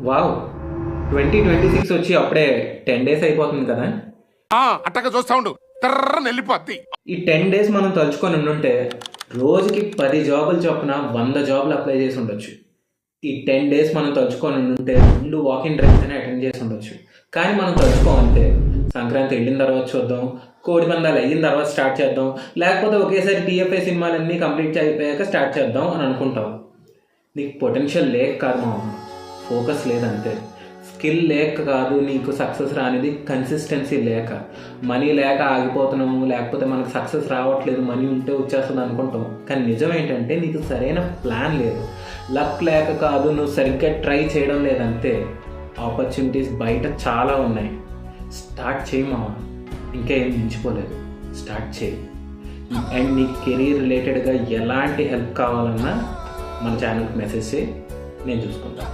Wow! 2026 వచ్చి అప్పుడే 10 days అయిపోతుంది కదా! అట్టగా చూస్తా ఉండు, తర్రని వెళ్ళిపోద్ది. ఈ 10 డేస్ మనం తలుచుకొని ఉండుంటే రోజుకి 10 జాబులు చొప్పున 100 జాబులు అప్లై చేసి ఉండొచ్చు. ఈ 10 డేస్ మనం తలుచుకొని ఉండుంటే 2 వాకింగ్ డ్రైవ్స్ అని అటెండ్ చేసి ఉండొచ్చు. కానీ మనం తలుచుకోమంతే సంక్రాంతి వెళ్ళిన తర్వాత చూద్దాం, కోడి పందాలు అయిన తర్వాత స్టార్ట్ చేద్దాం, లేకపోతే ఒకేసారి టీఎఫ్ఐ సినిమాలన్నీ కంప్లీట్ అయిపోయాక స్టార్ట్ చేద్దాం అని అనుకుంటాం. నీకు పొటెన్షియల్ లేక కాదు మామ, ఫోకస్ లేదంతే. స్కిల్ లేక కాదు నీకు సక్సెస్ రానిది, కన్సిస్టెన్సీ లేక. మనీ లేక ఆగిపోతున్నాము, లేకపోతే మనకు సక్సెస్ రావట్లేదు, మనీ ఉంటే వచ్చేస్తుంది అనుకుంటాం. కానీ నిజం ఏంటంటే నీకు సరైన ప్లాన్ లేదు. లక్ లేక కాదు, నువ్వు సరిగ్గా ట్రై చేయడం లేదంతే. ఆపర్చునిటీస్ బయట చాలా ఉన్నాయి. స్టార్ట్ చేయి మామ, ఇంకా ఏం మించిపోలేదు. స్టార్ట్ చేయి. అండ్ నీ కెరీర్ రిలేటెడ్గా ఎలాంటి హెల్ప్ కావాలన్నా మన ఛానల్కి మెసేజ్ చేయి, నేను చూసుకుంటాను.